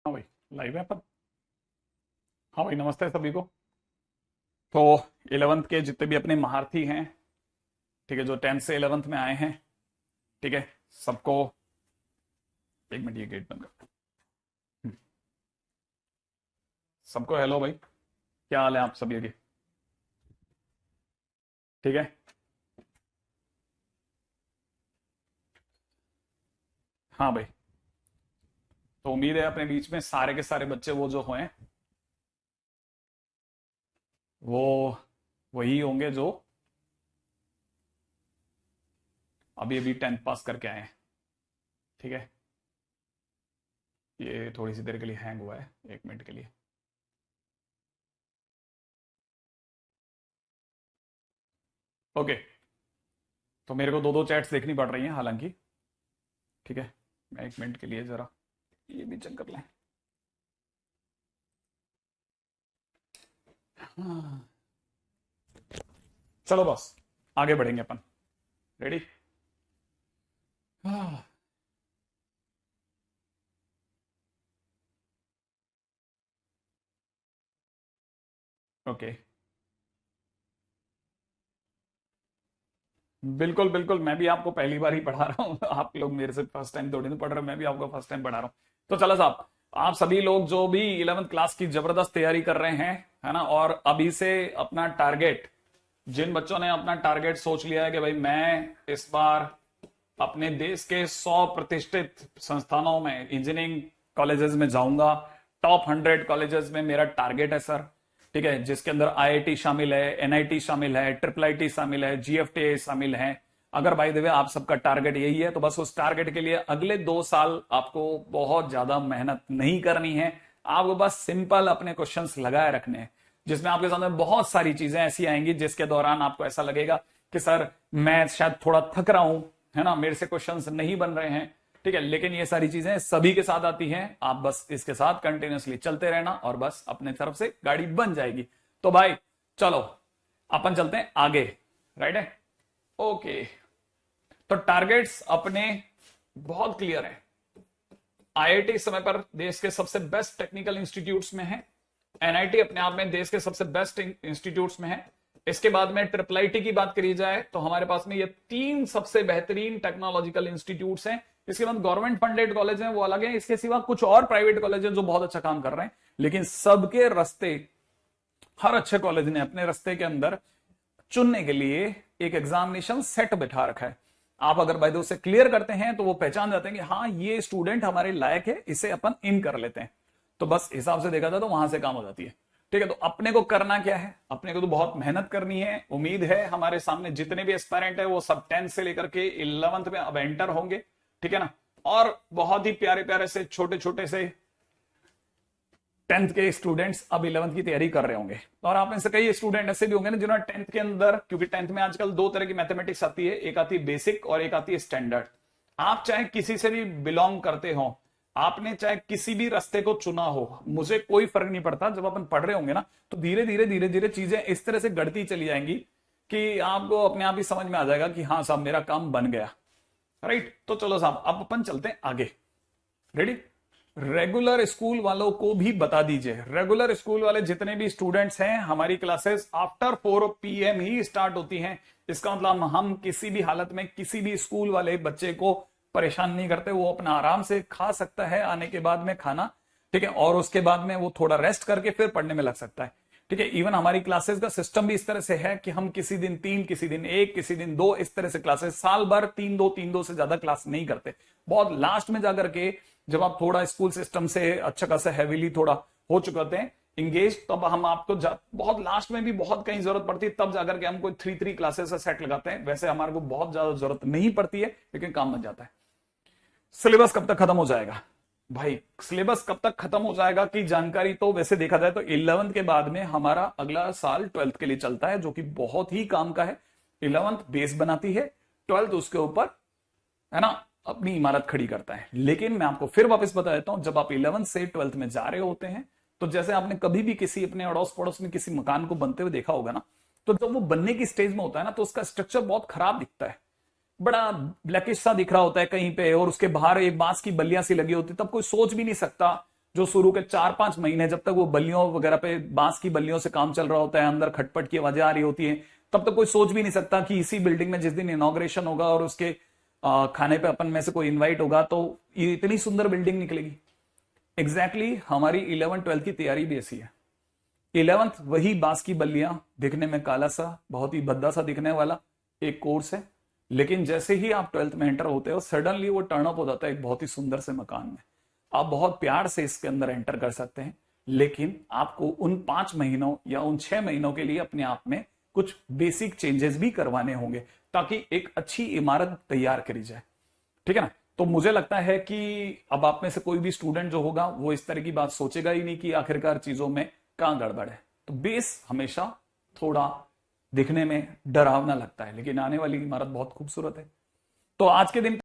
हाँ भाई, लाइव है अपन। हाँ भाई, नमस्ते सभी को। तो 11th के जितने भी अपने महारथी हैं, ठीक है, जो 10th से 11th में आए हैं, ठीक है, सबको एक मिनट, ये गेट बंद कर। हम्म, सबको हेलो भाई, क्या हाल है आप सभी के? ठीक है। हाँ भाई, तो उम्मीद है अपने बीच में सारे के सारे बच्चे वो जो हैं वो वही होंगे जो अभी अभी 10th पास करके आए हैं। ठीक है, ये थोड़ी सी देर के लिए हैंग हुआ है, एक मिनट के लिए। ओके, तो मेरे को दो दो चैट्स देखनी पड़ रही हैं हालांकि। ठीक है, मैं एक मिनट के लिए जरा ये भी चेक कर लें। हाँ, चलो बस आगे बढ़ेंगे अपन। रेडी? ओके, बिल्कुल बिल्कुल, मैं भी आपको पहली बार ही पढ़ा रहा हूँ। आप लोग मेरे से फर्स्ट टाइम थोड़ी ना पढ़ रहे हो, मैं भी आपको फर्स्ट टाइम पढ़ा रहा हूँ। तो चलो साहब, आप सभी लोग जो भी 11th क्लास की जबरदस्त तैयारी कर रहे हैं, है ना, और अभी से अपना टारगेट, जिन बच्चों ने अपना टारगेट सोच लिया है कि भाई मैं इस बार अपने देश के 100 प्रतिष्ठित संस्थानों में इंजीनियरिंग कॉलेजेस में जाऊंगा, टॉप 100 कॉलेजेस में मेरा टारगेट है सर। ठीक है, जिसके अंदर आईआईटी शामिल है, एनआईटी शामिल है, ट्रिपल आईटी शामिल है, जीएफटीए शामिल है। अगर बाय द वे आप सबका टारगेट यही है, तो बस उस टारगेट के लिए अगले 2 साल आपको बहुत ज्यादा मेहनत नहीं करनी है। आपको बस सिंपल अपने क्वेश्चंस लगाए रखने हैं, जिसमें आपके सामने बहुत सारी चीजें ऐसी आएंगी जिसके दौरान आपको ऐसा लगेगा कि सर मैं शायद थोड़ा थक रहा हूं, है ना, मेरे से क्वेश्चंस नहीं बन रहे हैं। ठीक है, लेकिन ये सारी चीजें सभी के साथ आती हैं, आप बस इसके साथ कंटिन्यूअसली चलते रहना और बस अपने तरफ से गाड़ी बन जाएगी। तो भाई चलो अपन चलते हैं आगे। राइट है? ओके, तो टारगेट्स अपने बहुत क्लियर है। आईआईटी इस समय पर देश के सबसे बेस्ट टेक्निकल इंस्टीट्यूट्स में है। एनआईटी अपने आप में देश के सबसे बेस्ट इंस्टीट्यूट्स में है। इसके बाद में ट्रिपल आईटी की बात करी जाए तो हमारे पास में ये 3 सबसे बेहतरीन टेक्नोलॉजिकल इंस्टीट्यूट्स हैं। इसके बाद गवर्नमेंट फंडेड कॉलेज हैं, वो अलग है। इसके सिवा कुछ और प्राइवेट कॉलेज हैं जो बहुत अच्छा काम कर रहे हैं, लेकिन सबके रास्ते, हर अच्छे कॉलेज ने अपने रास्ते के अंदर चुनने के लिए एक एग्जामिनेशन सेट बैठा रखा है। आप अगर बाय उसे क्लियर करते हैं तो वो पहचान जाते हैं कि हाँ ये स्टूडेंट हमारे लायक है, इसे अपन इन कर लेते हैं। तो बस हिसाब से देखा था तो वहां से काम हो जाती है। ठीक है, तो अपने को करना क्या है? अपने को तो बहुत मेहनत करनी है। उम्मीद है हमारे सामने जितने भी एस्पायरेंट है वो सब 10th से लेकर के 11th में अब एंटर होंगे। ठीक है ना, और बहुत ही प्यारे प्यारे से छोटे छोटे से 10th के स्टूडेंट्स अब 11th की तैयारी कर रहे होंगे। और आप में से कई स्टूडेंट ऐसे भी होंगे ना जिन्होंने 10th के अंदर, क्योंकि 10th में आजकल 2 तरह की मैथमेटिक्स आती है, एक आती है बेसिक और एक आती है स्टैंडर्ड। आप चाहे किसी से भी बिलोंग करते हो, आपने चाहे किसी भी रास्ते को चुना हो, मुझे कोई फर्क नहीं पड़ता। जब अपन पढ़ रहे होंगे ना तो धीरे धीरे धीरे धीरे चीजें इस तरह से गढ़ती चली जाएंगी कि आपको अपने आप ही समझ में आ जाएगा कि हाँ साहब मेरा काम बन गया। राइट, तो चलो साहब अब अपन चलते हैं आगे। रेडी? रेगुलर स्कूल वालों को भी बता दीजिए, रेगुलर स्कूल वाले जितने भी स्टूडेंट्स हैं, हमारी क्लासेस आफ्टर 4 PM ही स्टार्ट होती हैं। इसका मतलब हम किसी भी हालत में किसी भी स्कूल वाले बच्चे को परेशान नहीं करते। वो अपना आराम से खा सकता है आने के बाद में खाना। ठीक है, और उसके बाद में वो थोड़ा रेस्ट करके फिर पढ़ने में लग सकता है। ठीक है, इवन हमारी क्लासेस का सिस्टम भी इस तरह से है कि हम किसी दिन 3, किसी दिन 1, किसी दिन 2, इस तरह से क्लासेस, साल भर 3-2 से ज्यादा क्लास नहीं करते। बहुत लास्ट में जाकर के जब आप थोड़ा स्कूल सिस्टम से अच्छा खासा हैवीली थोड़ा हो चुके थे इंगेज, तब हम आपको बहुत लास्ट में भी बहुत कहीं जरूरत पड़ती है, तब जाकर के हम कोई 3 क्लासेस सेट लगाते हैं। वैसे हमारे को बहुत ज्यादा जरूरत नहीं पड़ती है, लेकिन काम बन जाता है। सिलेबस कब तक खत्म हो जाएगा? भाई सिलेबस कब तक खत्म हो जाएगा की जानकारी तो वैसे देखा जाए तो 11th के बाद में हमारा अगला साल 12th के लिए चलता है, जो कि बहुत ही काम का है। 11th बेस बनाती है, 12th उसके ऊपर, है ना, अपनी इमारत खड़ी करता है। लेकिन मैं आपको फिर वापस बता देता हूं, जब आप 11th से 12th में जा रहे होते हैं, तो जैसे आपने कभी भी किसी अपने अड़ोस पड़ोस में किसी मकान को बनते हुए देखा होगा ना, तो जब वो बनने की स्टेज में होता है ना तो उसका स्ट्रक्चर बहुत खराब दिखता है, बड़ा ब्लैकिश सा दिख रहा होता है कहीं पे, और उसके बाहर एक बांस की बल्लियां सी लगी होती, तब कोई सोच भी नहीं सकता जो शुरू के 4-5 महीने जब तक वो बल्लियों वगैरह पे, बांस की बल्लियों से काम चल रहा होता है, अंदर खटपट की आवाजें आ रही होती है, तब तक कोई सोच भी नहीं सकता कि इसी बिल्डिंग में जिस दिन इनॉग्रेशन होगा और उसके खाने पे अपन में से कोई इन्वाइट होगा तो ये इतनी सुंदर बिल्डिंग निकलेगी। एग्जैक्टली हमारी 11th-12th की तैयारी भी ऐसी है। 11th वही बांस की बल्लियां, दिखने में काला सा, बहुत ही भद्दा सा दिखने वाला एक कोर्स है, लेकिन जैसे ही आप 12th में एंटर होते हो सडनली वो टर्न अप हो जाता है एक बहुत ही सुंदर से मकान में। आप बहुत प्यार से इसके अंदर एंटर कर सकते हैं, लेकिन आपको उन 5 महीनों या उन 6 महीनों के लिए अपने आप में कुछ बेसिक चेंजेस भी करवाने होंगे ताकि एक अच्छी इमारत तैयार करी जाए। ठीक है ना? तो मुझे लगता है कि अब आप में से कोई भी स्टूडेंट जो होगा वो इस तरह की बात सोचेगा ही नहीं कि आखिरकार चीजों में कहां गड़बड़ है। तो बेस हमेशा थोड़ा दिखने में डरावना लगता है, लेकिन आने वाली इमारत बहुत खूबसूरत है। तो आज के दिन